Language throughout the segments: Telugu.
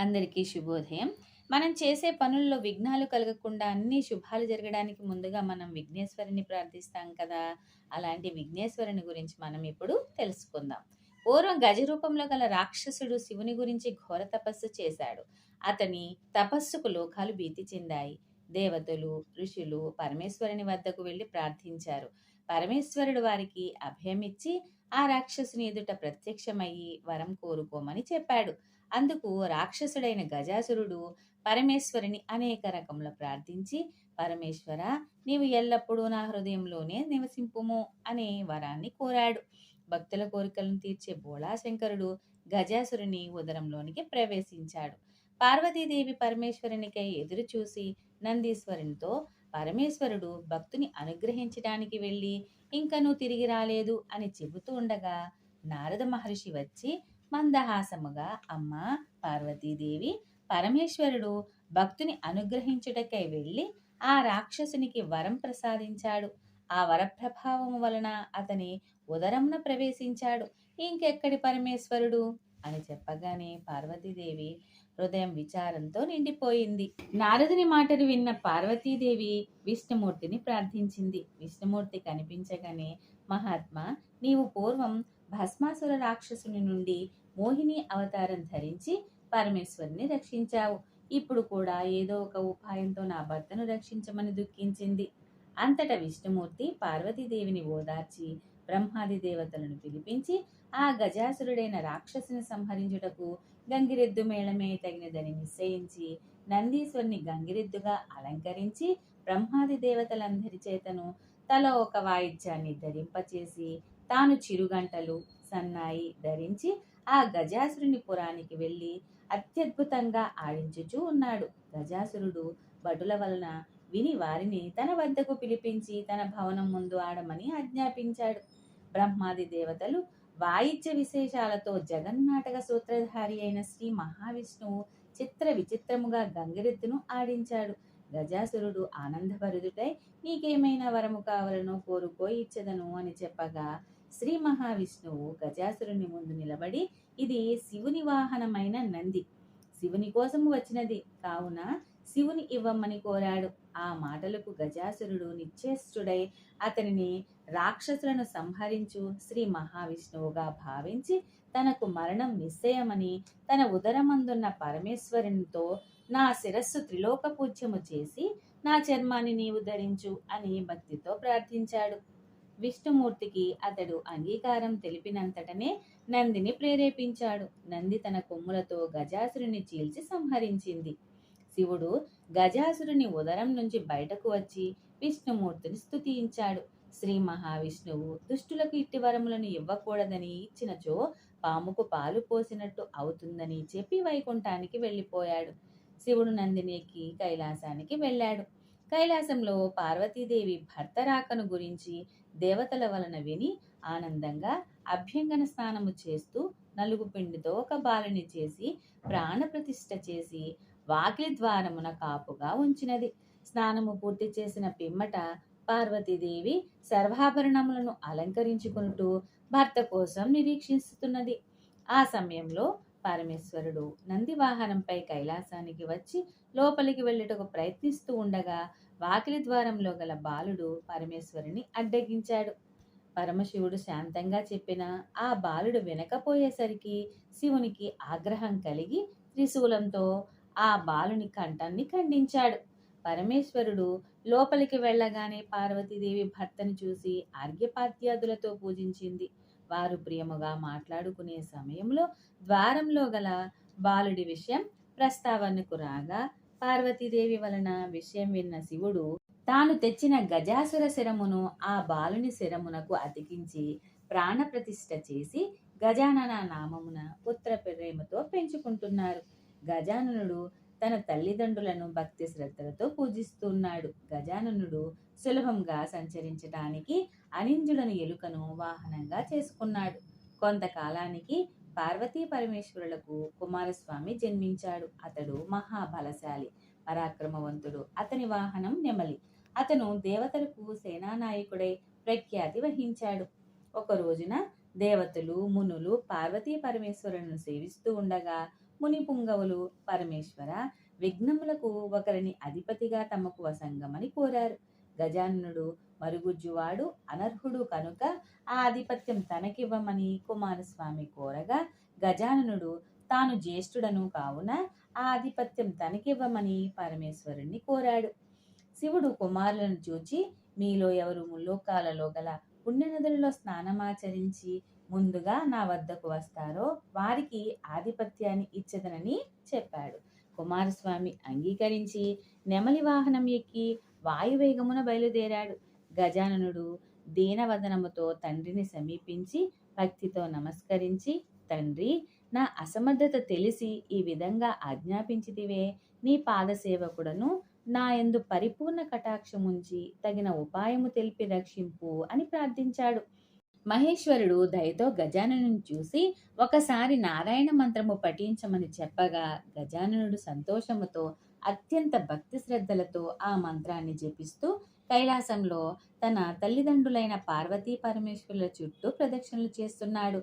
అందరికీ శుభోదయం. మనం చేసే పనుల్లో విఘ్నాలు కలగకుండా అన్ని శుభాలు జరగడానికి ముందుగా మనం విఘ్నేశ్వరుని ప్రార్థిస్తాం కదా! అలాంటి విఘ్నేశ్వరుని గురించి మనం ఇప్పుడు తెలుసుకుందాం. పూర్వం గజ రూపంలో గల రాక్షసుడు శివుని గురించి ఘోర తపస్సు చేశాడు. అతని తపస్సుకు లోకాలు భీతి చెందాయి. దేవతలు, ఋషులు పరమేశ్వరుని వద్దకు వెళ్లి ప్రార్థించారు. పరమేశ్వరుడు వారికి అభయమిచ్చి ఆ రాక్షసుని ఎదుట ప్రత్యక్షమయ్యి వరం కోరుకోమని చెప్పాడు. అందుకు రాక్షసుడైన గజాసురుడు పరమేశ్వరుని అనేక రకముల ప్రార్థించి, పరమేశ్వర, నీవు ఎల్లప్పుడూ నా హృదయంలోనే నివసింపుము అనే వరాన్ని కోరాడు. భక్తుల కోరికలను తీర్చే బోళాశంకరుడు గజాసురుని ఉదరంలోనికి ప్రవేశించాడు. పార్వతీదేవి పరమేశ్వరునికై ఎదురు చూసి నందీశ్వరునితో, పరమేశ్వరుడు భక్తుని అనుగ్రహించడానికి వెళ్ళి ఇంకనూ తిరిగి రాలేదు అని చెబుతూ ఉండగా నారద మహర్షి వచ్చి మందహాసముగా, అమ్మా పార్వతీదేవి, పరమేశ్వరుడు భక్తుని అనుగ్రహించుటకై వెళ్ళి ఆ రాక్షసునికి వరం ప్రసాదించాడు. ఆ వరప్రభావము వలన అతని ఉదరమున ప్రవేశించాడు. ఇంకెక్కడి పరమేశ్వరుడు అని చెప్పగానే పార్వతీదేవి హృదయం విచారంతో నిండిపోయింది. నారదుని మాటలు విన్న పార్వతీదేవి విష్ణుమూర్తిని ప్రార్థించింది. విష్ణుమూర్తి కనిపించగానే, మహాత్మా, నీవు పూర్వం భస్మాసుర రాక్షసుని నుండి మోహిని అవతారం ధరించి పరమేశ్వరుని రక్షించావు. ఇప్పుడు కూడా ఏదో ఒక ఉపాయంతో నా భర్తను రక్షించమని దుఃఖించింది. అంతటా విష్ణుమూర్తి పార్వతీదేవిని ఓదార్చి బ్రహ్మాది దేవతలను పిలిపించి ఆ గజాసురుడైన రాక్షసుని సంహరించుటకు గంగిరెద్దు మేళమే తగినదని నిశ్చయించి నందీశ్వరుని గంగిరెద్దుగా అలంకరించి బ్రహ్మాది దేవతలందరి చేతను తల ఒక వాయిద్యాన్ని ధరింపచేసి తాను చిరుగంటలు, సన్నాయి ధరించి ఆ గజాసురుని పురానికి వెళ్ళి అత్యద్భుతంగా ఆడించుచూ ఉన్నాడు. గజాసురుడు భటుల వలన విని వారిని తన వద్దకు పిలిపించి తన భవనం ముందు ఆడమని ఆజ్ఞాపించాడు. బ్రహ్మాది దేవతలు వాయిద్య విశేషాలతో జగన్నాటక సూత్రధారి అయిన శ్రీ మహావిష్ణువు చిత్ర విచిత్రముగా గంగిరెద్దును ఆడించాడు. గజాసురుడు ఆనందభరితుడై, నీకేమైనా వరము కావాలనో కోరుకో, ఇచ్చదను అని చెప్పగా శ్రీ మహావిష్ణువు గజాసురుని ముందు నిలబడి, ఇది శివుని వాహనమైన నంది, శివుని కోసము వచ్చినది కావున శివుని ఇవ్వమని కోరాడు. ఆ మాటలకు గజాసురుడు నిశ్చేష్టుడై అతనిని రాక్షసులను సంహరించు శ్రీ మహావిష్ణువుగా భావించి తనకు మరణం నిశ్చయమని తన ఉదరమందున్న పరమేశ్వరునితో, నా శిరస్సు త్రిలోక పూజ్యము చేసి నా చర్మాన్ని నీవు ధరించు అని భక్తితో ప్రార్థించాడు. విష్ణుమూర్తికి అతడు అంగీకారం తెలిపినంతటనే నందిని ప్రేరేపించాడు. నంది తన కొమ్ములతో గజాసురుని చీల్చి సంహరించింది. శివుడు గజాసురుని ఉదరం నుంచి బయటకు వచ్చి విష్ణుమూర్తిని స్తుతించాడు. శ్రీ మహావిష్ణువు దుష్టులకు ఇట్టి వరములను ఇవ్వకూడదని, ఇచ్చినచో పాముకు పాలు పోసినట్టు అవుతుందని చెప్పి వైకుంఠానికి వెళ్ళిపోయాడు. శివుడు నందినికి కైలాసానికి వెళ్ళాడు. కైలాసంలో పార్వతీదేవి భర్త రాకను గురించి దేవతల వలన విని ఆనందంగా అభ్యంగన స్నానము చేస్తూ నలుగు పిండితో ఒక బాలుని చేసి ప్రాణప్రతిష్ఠ చేసి వాకిలి ద్వారమున కాపుగా ఉంచినది. స్నానము పూర్తి చేసిన పిమ్మట పార్వతీదేవి సర్వాభరణములను అలంకరించుకుంటూ భర్త కోసం నిరీక్షిస్తున్నది. ఆ సమయంలో పరమేశ్వరుడు నంది వాహనంపై కైలాసానికి వచ్చి లోపలికి వెళ్ళుటకు ప్రయత్నిస్తూ ఉండగా వాకిలి ద్వారంలో గల బాలుడు పరమేశ్వరుని అడ్డగించాడు. పరమశివుడు శాంతంగా చెప్పిన ఆ బాలుడు వినకపోయేసరికి శివునికి ఆగ్రహం కలిగి త్రిశూలంతో ఆ బాలుని కంఠాన్ని ఖండించాడు. పరమేశ్వరుడు లోపలికి వెళ్ళగానే పార్వతీదేవి భర్తను చూసి ఆర్ఘ్యపాద్యాదులతో పూజించింది. వారు ప్రియముగా మాట్లాడుకునే సమయంలో ద్వారంలో గల బాలుడి విషయం ప్రస్తావనకు రాగా పార్వతీదేవి వలన విషయం విన్న శివుడు తాను తెచ్చిన గజాసుర శిరమును ఆ బాలుని శిరమునకు అతికించి ప్రాణప్రతిష్ఠ చేసి గజానన నామమున పుత్ర ప్రేమతో పెంచుకుంటున్నారు. గజాననుడు తన తల్లిదండ్రులను భక్తి శ్రద్ధలతో పూజిస్తున్నాడు. గజాననుడు సులభంగా సంచరించడానికి అనింజుడని ఎలుకను వాహనంగా చేసుకున్నాడు. కొంతకాలానికి పార్వతీ పరమేశ్వరులకు కుమారస్వామి జన్మించాడు. అతడు మహాబలశాలి, పరాక్రమవంతుడు. అతని వాహనం నెమలి. అతను దేవతలకు సేనానాయకుడై ప్రఖ్యాతి వహించాడు. ఒక రోజున దేవతలు, మునులు పార్వతీ పరమేశ్వరులను సేవిస్తూ ఉండగా మునిపుంగవులు పరమేశ్వర విఘ్నములకు ఒకరిని అధిపతిగా తమకు వసంగమని కోరారు. గజాననుడు మరుగుజ్జువాడు అనర్హుడు కనుక ఆ ఆధిపత్యం తనకివ్వమని కుమారస్వామి కోరగా గజాననుడు తాను జ్యేష్ఠుడను కావున ఆ ఆధిపత్యం తనకివ్వమని పరమేశ్వరుణ్ణి కోరాడు. శివుడు కుమారులను చూచి మీలో ఎవరు ముల్లోకాలలో గల పుణ్యనదులలో స్నానమాచరించి ముందుగా నా వద్దకు వస్తారో వారికి ఆధిపత్యాన్ని ఇచ్చదనని చెప్పాడు. కుమారస్వామి అంగీకరించి నెమలి వాహనం ఎక్కి వాయువేగమున బయలుదేరాడు. గజాననుడు దీనవదనముతో తండ్రిని సమీపించి భక్తితో నమస్కరించి, తండ్రి, నా అసమర్థత తెలిసి ఈ విధంగా ఆజ్ఞాపించితివే, నీ పాదసేవకుడను నా యందు పరిపూర్ణ కటాక్షముంచి తగిన ఉపాయము తెలిపి రక్షింపు అని ప్రార్థించాడు. మహేశ్వరుడు దయతో గజాననుని చూసి ఒకసారి నారాయణ మంత్రము పఠించమని చెప్పగా గజాననుడు సంతోషముతో అత్యంత భక్తి శ్రద్ధలతో ఆ మంత్రాన్ని జపిస్తూ కైలాసంలో తన తల్లిదండ్రులైన పార్వతీ పరమేశ్వరుల చుట్టూ ప్రదక్షిణలు చేస్తున్నాడు.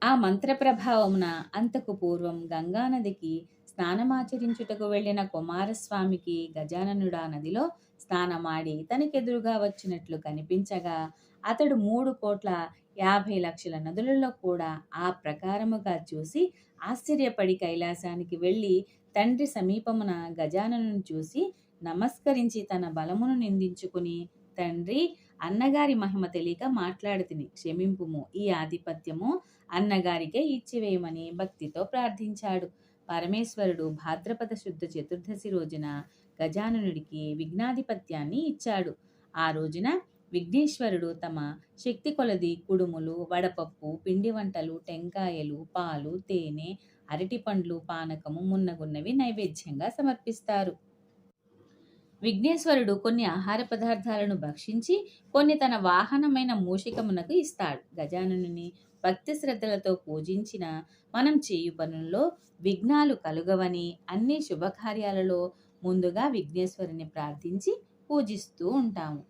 ఆ మంత్ర ప్రభావమున అంతకు పూర్వం గంగానదికి స్నానమాచరించుటకు వెళ్లిన కుమారస్వామికి గజాననుడా నదిలో స్నానమాడి తనకెదురుగా వచ్చినట్లు కనిపించగా అతడు 3,50,00,000 నదులలో కూడా ఆ ప్రకారముగా చూసి ఆశ్చర్యపడి కైలాసానికి వెళ్ళి తండ్రి సమీపమున గజాననుని చూసి నమస్కరించి తన బలమును నిందించుకుని, తండ్రి, అన్నగారి మహిమ తెలియక మాట్లాడుతిని, క్షమింపుము, ఈ ఆధిపత్యము అన్నగారికే ఇచ్చివేయమని భక్తితో ప్రార్థించాడు. పరమేశ్వరుడు భాద్రపద శుద్ధ చతుర్దశి రోజున గజాననుడికి విఘ్నాధిపత్యాన్ని ఇచ్చాడు. ఆ రోజున విఘ్నేశ్వరుడు తమ శక్తి కొలది కుడుములు, వడపప్పు, పిండి వంటలు, టెంకాయలు, పాలు, తేనె, అరటిపండ్లు, పానకము మున్నగున్నవి నైవేద్యంగా సమర్పిస్తారు. విఘ్నేశ్వరుడు కొన్ని ఆహార పదార్థాలను భక్షించి కొన్ని తన వాహనమైన మూషికమునకు ఇస్తాడు. గజాననుని భక్తి శ్రద్ధలతో పూజించిన మనం చేయు పనుల్లో విఘ్నాలు కలుగవని అన్ని శుభకార్యాలలో ముందుగా విఘ్నేశ్వరుని ప్రార్థించి పూజిస్తూ ఉంటాము.